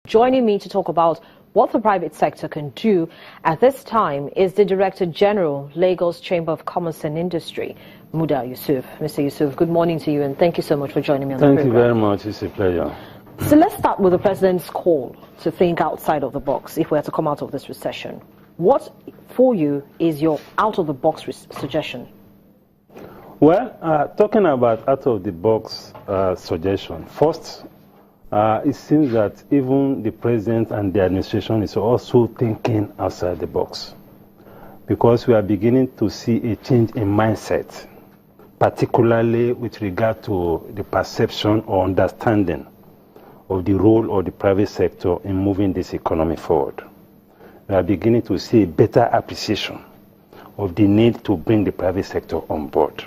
Joining me to talk about what the private sector can do at this time is the Director General, Lagos Chamber of Commerce and Industry, Muda Yusuf. Mr. Yusuf, good morning to you and thank you so much for joining me on the program. Thank you very much. It's a pleasure. So let's start with the President's call to think outside of the box if we're to come out of this recession. What, for you, is your out-of-the-box suggestion? Well, talking about out-of-the-box suggestion, first, it seems that even the President and the administration is also thinking outside the box, because we are beginning to see a change in mindset, particularly with regard to the perception or understanding of the role of the private sector in moving this economy forward. We are beginning to see a better appreciation of the need to bring the private sector on board.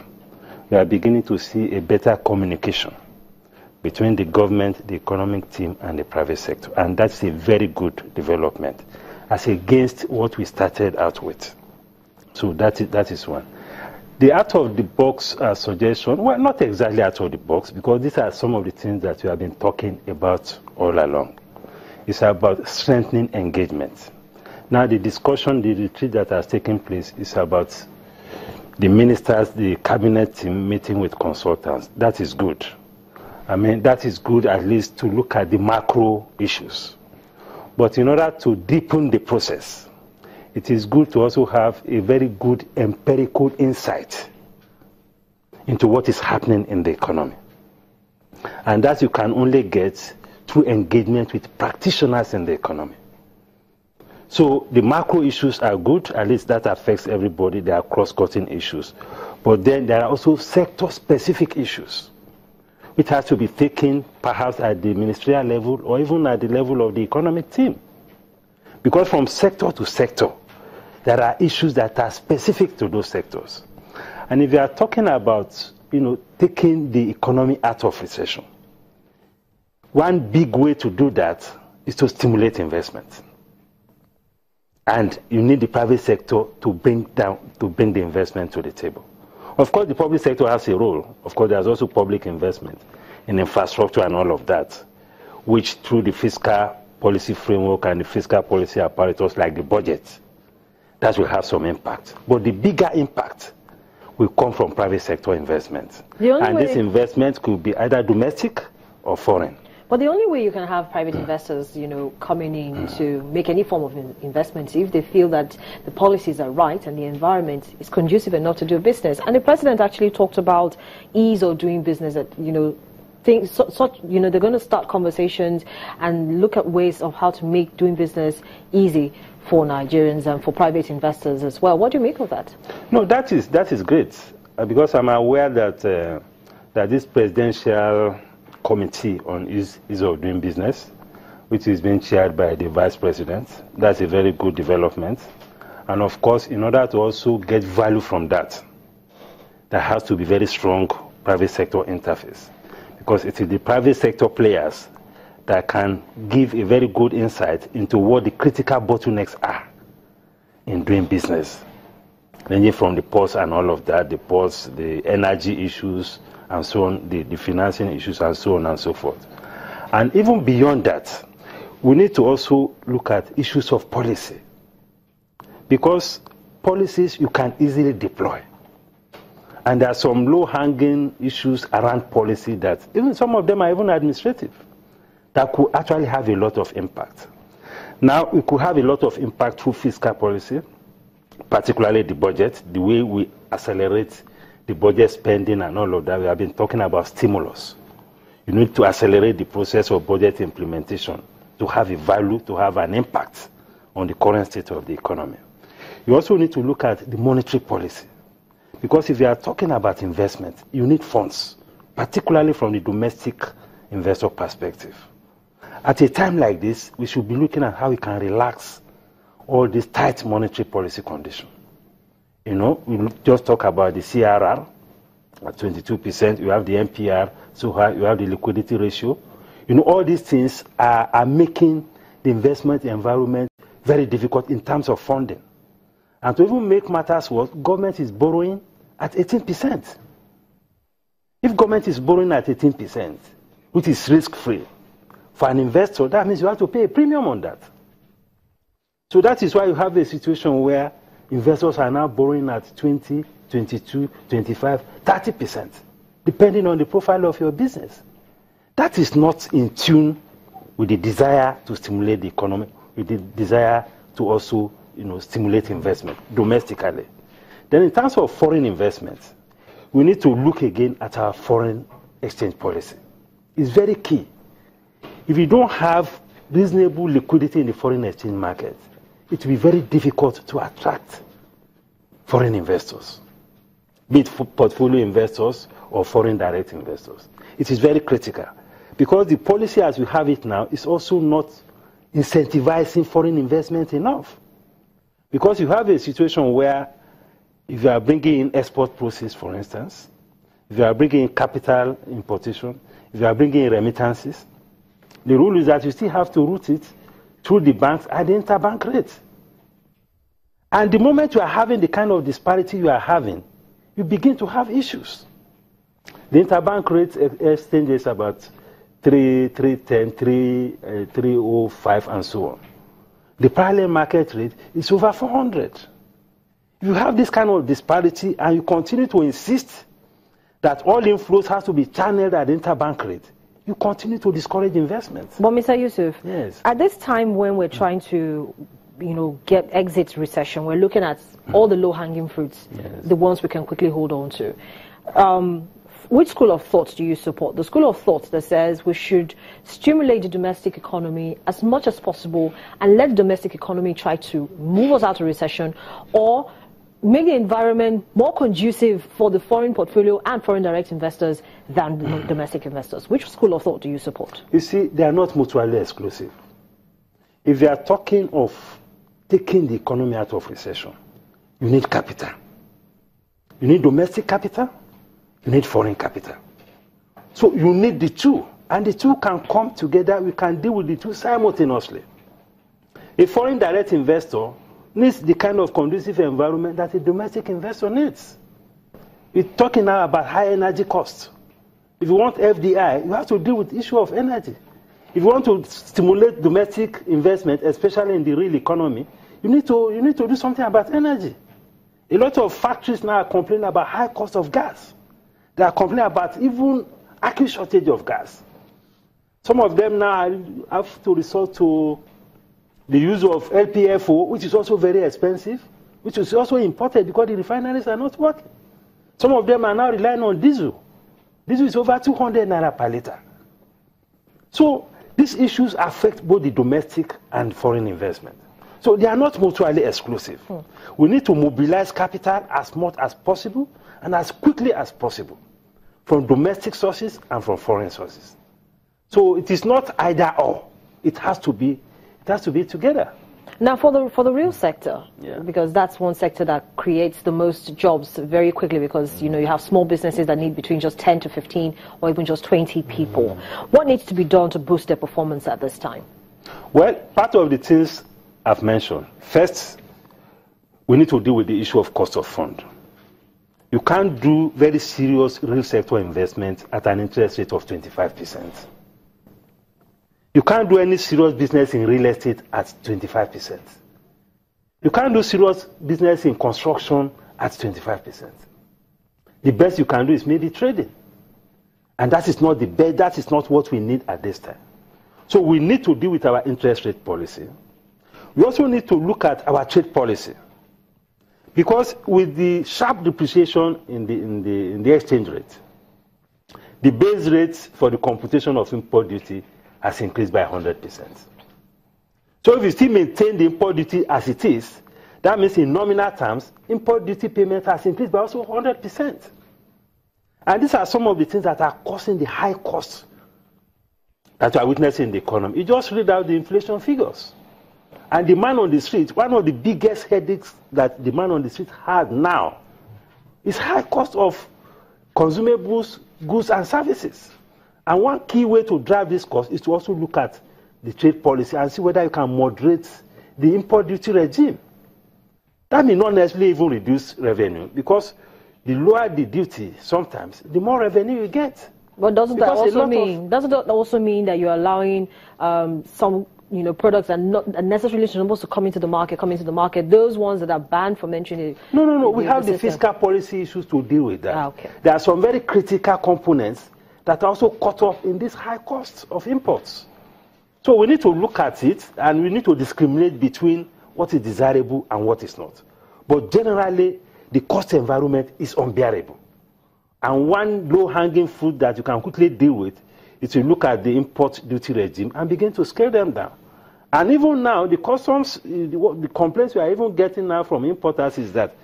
We are beginning to see a better communication between the government, the economic team, and the private sector. And that's a very good development, as against what we started out with. So that is one. The out-of-the-box suggestion, well, not exactly out of the box, because these are some of the things that we have been talking about all along. It's about strengthening engagement. Now, the discussion, the retreat that has taken place is about the ministers, the cabinet team meeting with consultants. That is good. I mean, that is good at least to look at the macro issues. But in order to deepen the process, it is good to also have a very good empirical insight into what is happening in the economy. And that you can only get through engagement with practitioners in the economy. So the macro issues are good, at least that affects everybody. They are cross-cutting issues. But then there are also sector-specific issues, which has to be taken perhaps at the ministerial level or even at the level of the economic team. Because from sector to sector, there are issues that are specific to those sectors. And if you are talking about, taking the economy out of recession, one big way to do that is to stimulate investment. And you need the private sector to bring the investment to the table. Of course, the public sector has a role. Of course, there's also public investment in infrastructure and all of that, which through the fiscal policy framework and the fiscal policy apparatus like the budget, that will have some impact. But the bigger impact will come from private sector investment. And this investment could be either domestic or foreign. But the only way you can have private investors, coming in to make any form of investment if they feel that the policies are right and the environment is conducive enough to do business. And the President actually talked about ease of doing business, that, they're going to start conversations and look at ways of how to make doing business easy for Nigerians and for private investors as well. What do you make of that? No, that is great, because I'm aware that this presidential committee on ease of doing business, which is being chaired by the Vice President, that's a very good development. And of course, in order to also get value from that, there has to be very strong private sector interface, because it is the private sector players that can give a very good insight into what the critical bottlenecks are in doing business, ranging from the ports and all of that, the ports, the energy issues, and so on, the financing issues, and so on and so forth. And even beyond that, we need to also look at issues of policy, because policies you can easily deploy. And there are some low-hanging issues around policy that even some of them are even administrative, that could actually have a lot of impact. Now, we could have a lot of impact through fiscal policy, particularly the budget, the way we accelerate the budget spending and all of that. We have been talking about stimulus. You need to accelerate the process of budget implementation to have a value, to have an impact on the current state of the economy. You also need to look at the monetary policy, because if you are talking about investment, you need funds, particularly from the domestic investor perspective. At a time like this, we should be looking at how we can relax all these tight monetary policy conditions. We just talk about the CRR at 22%, you have the MPR so high, you have the liquidity ratio. All these things are making the investment environment very difficult in terms of funding. And to even make matters worse, government is borrowing at 18%. If government is borrowing at 18%, which is risk-free, for an investor, that means you have to pay a premium on that. So that is why you have a situation where investors are now borrowing at 20, 22, 25, 30%, depending on the profile of your business. That is not in tune with the desire to stimulate the economy, with the desire to also, stimulate investment domestically. Then in terms of foreign investments, we need to look again at our foreign exchange policy. It's very key. If you don't have reasonable liquidity in the foreign exchange market, it will be very difficult to attract foreign investors, be it portfolio investors or foreign direct investors. It is very critical because the policy as we have it now is also not incentivizing foreign investment enough. Because you have a situation where if you are bringing in export proceeds, for instance, if you are bringing in capital importation, if you are bringing in remittances, the rule is that you still have to route it through the banks at the interbank rate. And the moment you are having the kind of disparity you are having, you begin to have issues. The interbank rate exchange is about 310, 305, and so on. The parallel market rate is over 400. You have this kind of disparity and you continue to insist that all inflows has to be channeled at the interbank rate, you continue to discourage investments. But Mr. Yusuf, yes, at this time when we're trying to get exit recession, we're looking at all the low-hanging fruits, yes, the ones we can quickly hold on to. Which school of thought do you support? The school of thought that says we should stimulate the domestic economy as much as possible and let the domestic economy try to move us out of recession, or make the environment more conducive for the foreign portfolio and foreign direct investors than domestic investors? Which school of thought do you support? You see, they are not mutually exclusive. If they are talking of taking the economy out of recession, you need capital. You need domestic capital, you need foreign capital. So you need the two, and the two can come together. We can deal with the two simultaneously. A foreign direct investor needs the kind of conducive environment that a domestic investor needs. We're talking now about high energy costs. If you want FDI, you have to deal with the issue of energy. If you want to stimulate domestic investment, especially in the real economy, you need to do something about energy. A lot of factories now are complaining about high cost of gas. They are complaining about even acute shortage of gas. Some of them now have to resort to the use of LPFO, which is also very expensive, which is also imported because the refineries are not working. Some of them are now relying on diesel. Diesel is over 200 naira per liter. So these issues affect both the domestic and foreign investment. So they are not mutually exclusive. We need to mobilize capital as much as possible and as quickly as possible from domestic sources and from foreign sources. So it is not either or. It has to be together. Now, for the real sector, yeah, because that's one sector that creates the most jobs very quickly, because you have small businesses that need between just 10 to 15 or even just 20 people. What needs to be done to boost their performance at this time? Well, part of the things I've mentioned. First, we need to deal with the issue of cost of fund. You can't do very serious real sector investment at an interest rate of 25%. You can't do any serious business in real estate at 25%. You can't do serious business in construction at 25%. The best you can do is maybe trading. And that is not the best, that is not what we need at this time. So we need to deal with our interest rate policy. We also need to look at our trade policy. Because with the sharp depreciation in the exchange rate, the base rate for the computation of import duty has increased by 100%. So if you still maintain the import duty as it is, that means in nominal terms, import duty payment has increased by also 100%. And these are some of the things that are causing the high costs that we are witnessing in the economy. You just read out the inflation figures. And the man on the street, one of the biggest headaches that the man on the street had now is high cost of consumables, goods and services. And one key way to drive this cost is to also look at the trade policy and see whether you can moderate the import duty regime. That may not necessarily even reduce revenue, because the lower the duty sometimes, the more revenue you get. But doesn't that Because also mean that you're allowing some products that not necessarily supposed to come into the market, those ones that are banned from entering? No. We have the fiscal policy issues to deal with that. Okay. There are some very critical components that are also caught up in this high cost of imports. So we need to look at it, and we need to discriminate between what is desirable and what is not. But generally, the cost environment is unbearable. And one low-hanging fruit that you can quickly deal with is to look at the import duty regime and begin to scale them down. And even now, the customs, the complaints we are even getting now from importers is that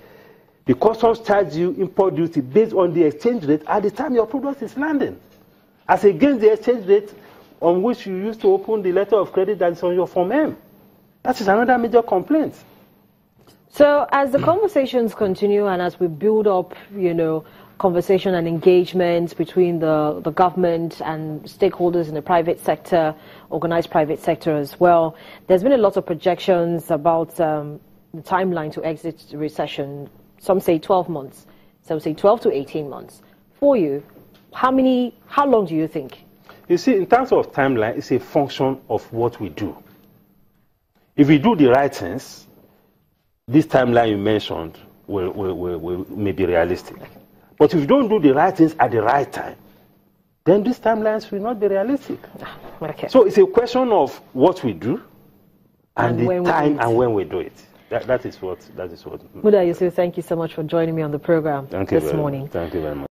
the customs charge you import duty based on the exchange rate at the time your product is landing, as against the exchange rate on which you used to open the letter of credit that is on your Form M. That is another major complaint. So as the conversations continue and as we build up, conversation and engagement between the government and stakeholders in the private sector, organized private sector as well, there's been a lot of projections about the timeline to exit the recession. Some say 12 months, some say 12 to 18 months. For you, how long do you think? You see, in terms of timeline, it's a function of what we do. If we do the right things, this timeline you mentioned may be realistic. But if you don't do the right things at the right time, then these timelines will not be realistic. Okay. So it's a question of what we do and the time and when we do it. That is what. Muda Yusuf, thank you so much for joining me on the program this morning. Thank you very much.